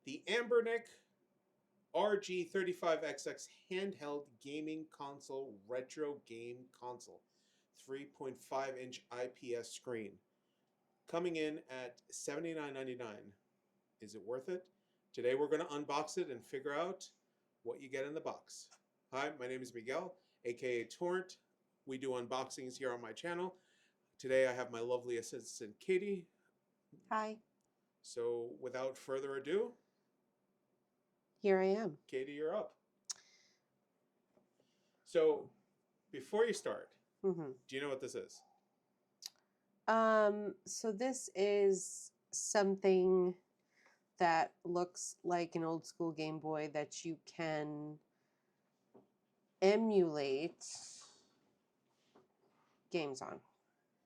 the Anbernic RG35XX handheld gaming console retro game console. 3.5-inch IPS screen. Coming in at $79.99. Is it worth it? Today we're going to unbox it and figure out what you get in the box. Hi, my name is Miguel, aka Torrent. We do unboxings here on my channel. Today I have my lovely assistant Katie. Hi. So without further ado, Here I am. Katie, you're up. So before you start, do you know what this is? So this is something that looks like an old school Game Boy that you can emulate games on.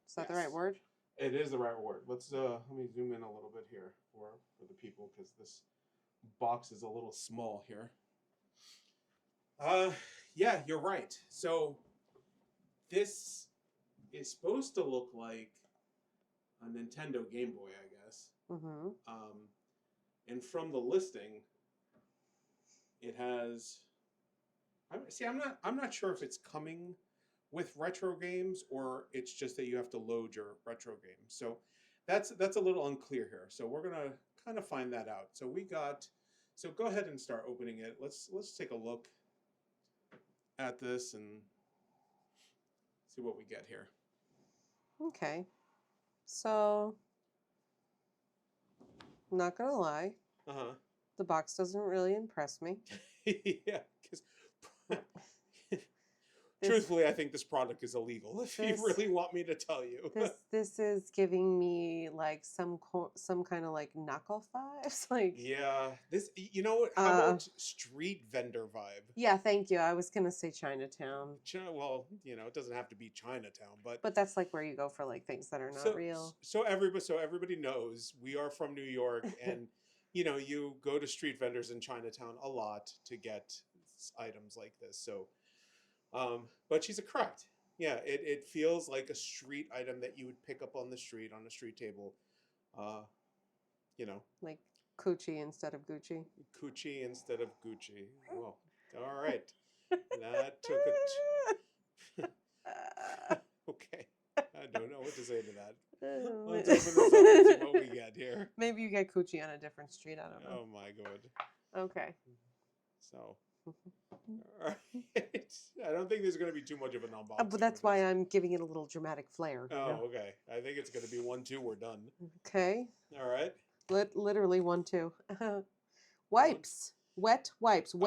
Is that the right word? It is the right word. Let's let me zoom in a little bit here for the people because this box is a little small here. Yeah, you're right. So this is supposed to look like a Nintendo Game Boy, I guess. And from the listing, it has. I'm not sure if it's coming with retro games or it's just that you have to load your retro games. So that's a little unclear here. So we're gonna kind of find that out. So so go ahead and start opening it. Let's take a look at this and see what we get here. Okay. So, I'm not gonna lie. The box doesn't really impress me. Yeah, because truthfully, I think this product is illegal. If you really want me to tell you, this is giving me like some kind of like knockoff vibes. Like yeah, this how about street vendor vibe? Yeah, thank you. I was gonna say Chinatown. Well, it doesn't have to be Chinatown, but that's like where you go for like things that are not real. So everybody knows we are from New York, and you go to street vendors in Chinatown a lot to get items like this. So. But she's correct. Yeah, it feels like a street item that you would pick up on the street on a street table. Like Coochie instead of Gucci. Coochie instead of Gucci. Well, all right. That took a. Okay. I don't know what to say to that. Let's open this up and see what we get here. Maybe you get Coochie on a different street. I don't know. Oh my god. Okay. So. All right. I don't think there's going to be too much of an unboxing. But that's why I'm giving it a little dramatic flair. Oh, okay. I think it's going to be 1, 2. We're done. Okay. All right. Literally 1, 2. Wipes. Wet wipes. Oh.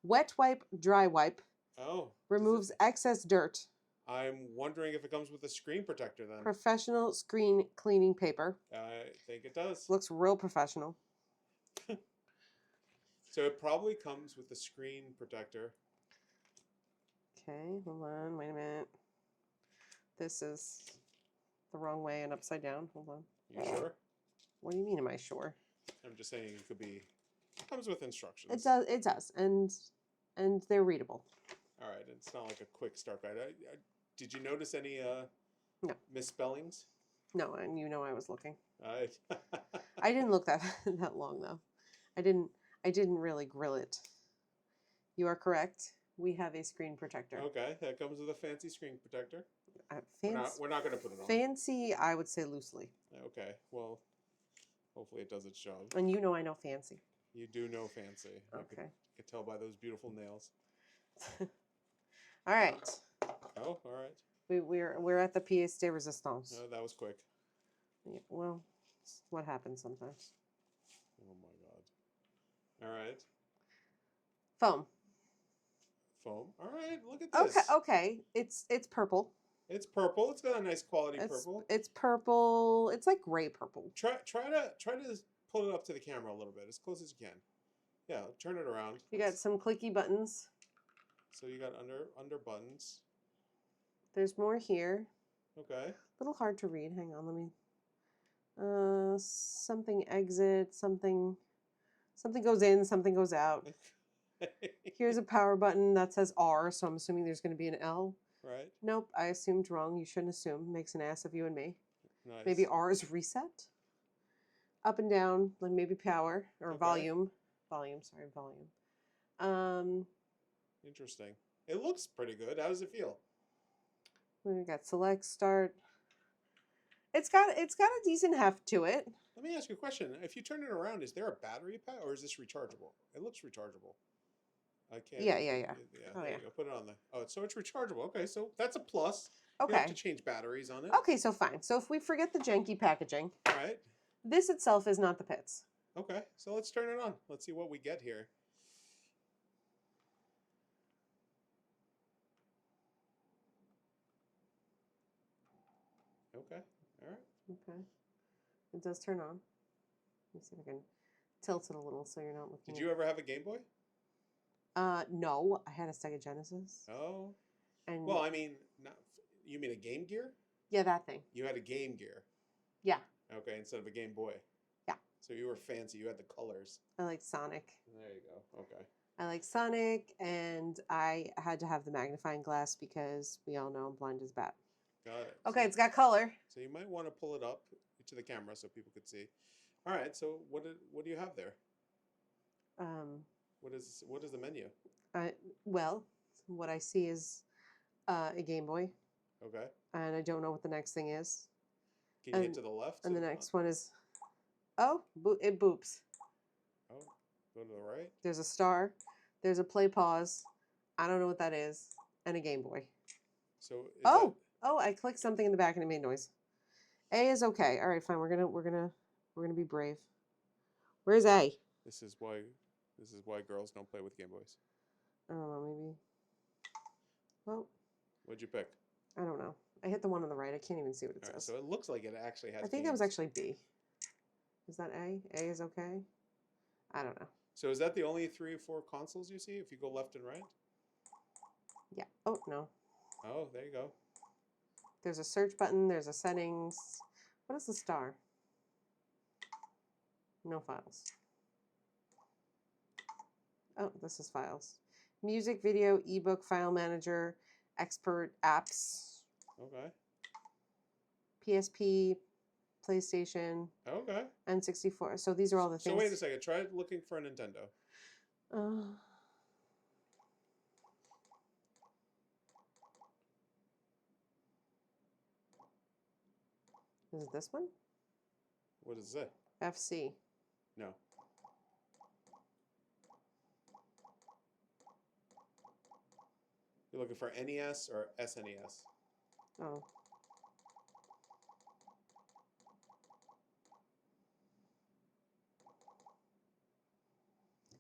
Wet wipe, dry wipe. Oh. Removes excess dirt. I'm wondering if it comes with a screen protector then. Professional screen cleaning paper. I think it does. Looks real professional. So it probably comes with a screen protector. Okay, hold on, wait a minute. This is the wrong way and upside down. Hold on. You sure? What do you mean, am I sure? I'm just saying it comes with instructions. It does, and they're readable. All right, it's not like a quick start guide. Did you notice any no misspellings? No, and I was looking. I didn't look that long though. I didn't really grill it. You are correct. We have a screen protector. Okay, that comes with a fancy screen protector. Fancy. We're not going to put it on. Fancy, I would say loosely. Okay, well, hopefully it does its job. And I know fancy. You do know fancy. Okay. I could tell by those beautiful nails. All right. Oh, all right. We're at the pièce de résistance. Oh, that was quick. Yeah, well, it's what happens sometimes. Oh my god. All right. Foam. All right, look at this. Okay. It's purple. It's purple. It's got a nice quality purple. It's purple. It's like gray purple. Try to pull it up to the camera a little bit, as close as you can. Yeah, turn it around. You got some clicky buttons. So you got under buttons. There's more here. Okay. A little hard to read. Hang on, let me. Something exit. Something goes in. Something goes out. Here's a power button that says R, so I'm assuming there's going to be an L. Right. Nope, I assumed wrong. You shouldn't assume. Makes an ass of you and me. Nice. Maybe R is reset. up and down, like maybe power or Okay. volume. Volume. Interesting. It looks pretty good. How does it feel? We got select, start. It's got a decent heft to it. Let me ask you a question. If you turn it around, is there a battery pack or is this rechargeable? It looks rechargeable. I can't. Yeah. Yeah, Oh, there yeah. you go. Put it on there. Oh, so it's rechargeable. Okay, so that's a plus. You Okay. have to change batteries on it. Okay, so fine. So if we forget the janky packaging, All right. this itself is not the pits. Okay, so let's turn it on. Let's see what we get here. Okay. All right. Okay. It does turn on. Let me see if I can tilt it a little so you're not looking. Did you ever have a Game Boy? No, I had a Sega Genesis. Oh. And Well, I mean, not. You mean a Game Gear? yeah, that thing. You had a Game Gear. Yeah. Okay, instead of a Game Boy. Yeah. So you were fancy. You had the colors. I like Sonic. There you go. Okay. I like Sonic, and I had to have the magnifying glass because we all know I'm blind as a bat. Got it. Okay, So, it's got color. so you might want to pull it up to the camera so people could see. All right. So what do you have there? What is the menu? Well, what I see is a Game Boy, Okay. and I don't know what the next thing is. Can you hit to the left? And the next one is, it boops. Oh, go to the right. There's a star. There's a play pause. I don't know what that is, and a Game Boy. So I clicked something in the back and it made noise. A is okay. All right, fine. We're gonna be brave. Where's A? this is why girls don't play with Game Boys. I don't know. Maybe. Well, What'd you pick? I don't know. I hit the one on the right. I can't even see what it All right, says. so it looks like it actually has. I think that was games. actually B. Is that A? A is okay. I don't know. So is that the only 3 or 4 consoles you see if you go left and right? Yeah. Oh no. Oh, there you go. There's a search button. There's a settings. What is the star? No files. Oh, this is files. Music, video, ebook, file manager, expert, apps, Okay. PSP, PlayStation, Okay. N64. So these are all the things. So wait a second. Try looking for a Nintendo. Is it this one? What does it say? FC. No. You're looking for NES or SNES? Oh.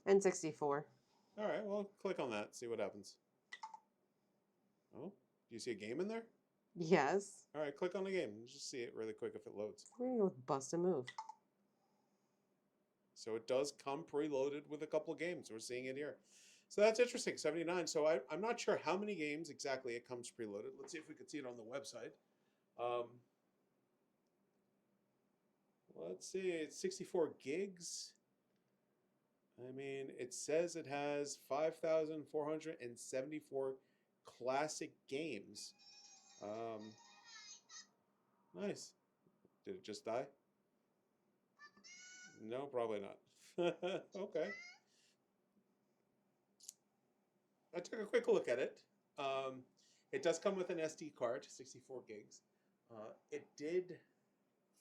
N64. All right, well, click on that, see what happens. Oh, do you see a game in there? Yes. All right, click on the game. Just see it really quick if it loads. We're gonna go with bust and move. So it does come preloaded with a couple of games. We're seeing it here. So that's interesting, 79. So I'm not sure how many games exactly it comes preloaded. Let's see if we can see it on the website. Let's see, it's 64 gigs. I mean, it says it has 5,474 classic games. Nice. Did it just die? No, probably not. Okay. I took a quick look at it. It does come with an SD card, 64 gigs. It did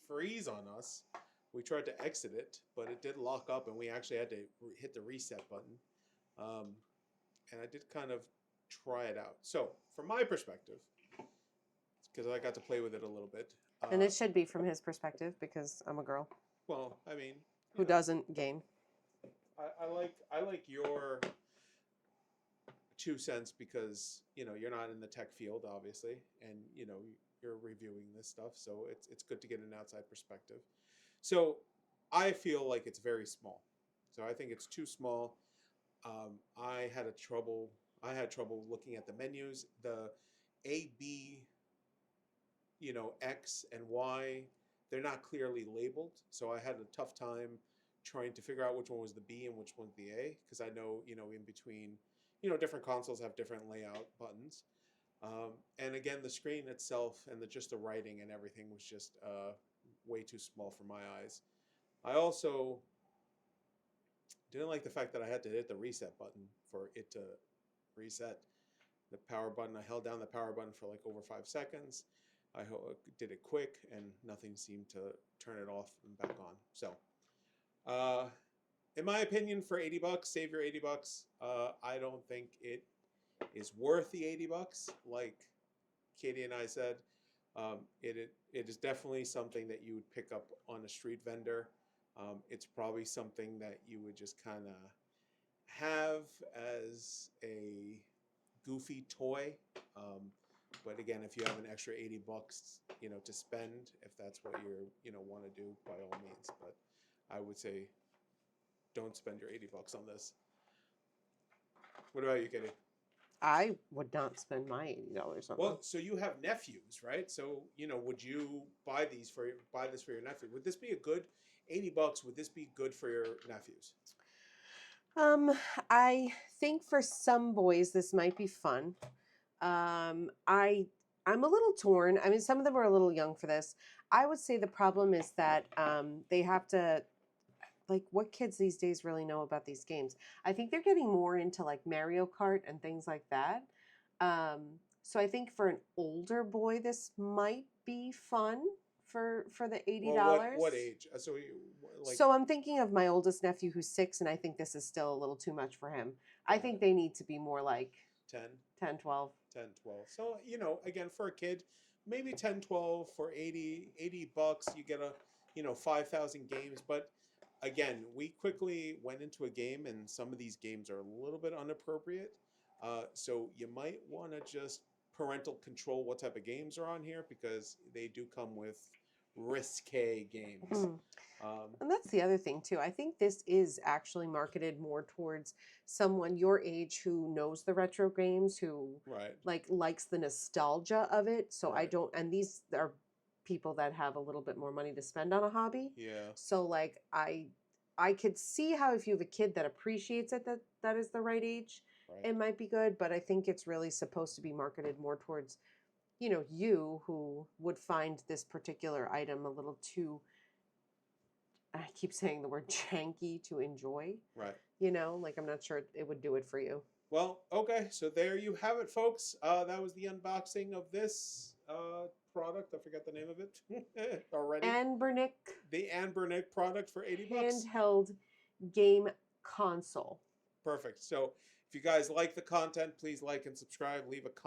freeze on us. We tried to exit it, but it did lock up, and we actually had to hit the reset button. And I did kind of try it out. So, from my perspective, because I got to play with it a little bit. And it should be from his perspective because I'm a girl. Well, I mean, who doesn't game? I like your 2 cents because you're not in the tech field, obviously, and you're reviewing this stuff, so it's good to get an outside perspective. So I feel like it's very small. So I think it's too small. I had trouble looking at the menus. The A, B, X and Y, they're not clearly labeled. So I had a tough time trying to figure out which one was the B and which one's the A, because I know, in between, different consoles have different layout buttons. And again, the screen itself and just the writing and everything was just way too small for my eyes. I also didn't like the fact that I had to hit the reset button for it to reset. The power button, I held down the power button for like over 5 seconds. I did it quick, and nothing seemed to turn it off and back on. So, in my opinion, for $80, save your $80. I don't think it is worth the $80. Like Katie and I said, it is definitely something that you would pick up on a street vendor. It's probably something that you would just kind of have as a goofy toy. But again, if you have an extra $80, to spend, if that's what you want to do, by all means. But I would say don't spend your $80 on this. What about you, Katie? I would not spend my $80 on Well, them. so you have nephews, right? So would you buy this for your nephew? Would this be a good $80? Would this be good for your nephews? I think for some boys this might be fun. I'm a little torn. I mean, some of them are a little young for this. I would say the problem is that they have to, like, what kids these days really know about these games? I think they're getting more into like Mario Kart and things like that. So I think for an older boy, this might be fun for the $80. Well, what age? So I'm thinking of my oldest nephew who's 6, and I think this is still a little too much for him. I think they need to be more like 10, 10, 12. 10, 12. So, again, for a kid, maybe 10, 12 for $80. You get 5,000 games. But again, we quickly went into a game, and some of these games are a little bit inappropriate. So you might want to just parental control what type of games are on here, because they do come with risque games. And that's the other thing too. I think this is actually marketed more towards someone your age who knows the retro games, who likes the nostalgia of it. So Right. and these are people that have a little bit more money to spend on a hobby. Yeah. So like I could see how if you have a kid that appreciates it, that is the right age, it might be good. But I think it's really supposed to be marketed more towards, you who would find this particular item a little too, I keep saying the word janky, to enjoy. Right. Like I'm not sure it would do it for you. Well, okay, so there you have it, folks. That was the unboxing of this product. I forgot the name of it already. Anbernic. The Anbernic product for $80. Handheld game console. Perfect. So if you guys like the content, please like and subscribe. Leave a comment.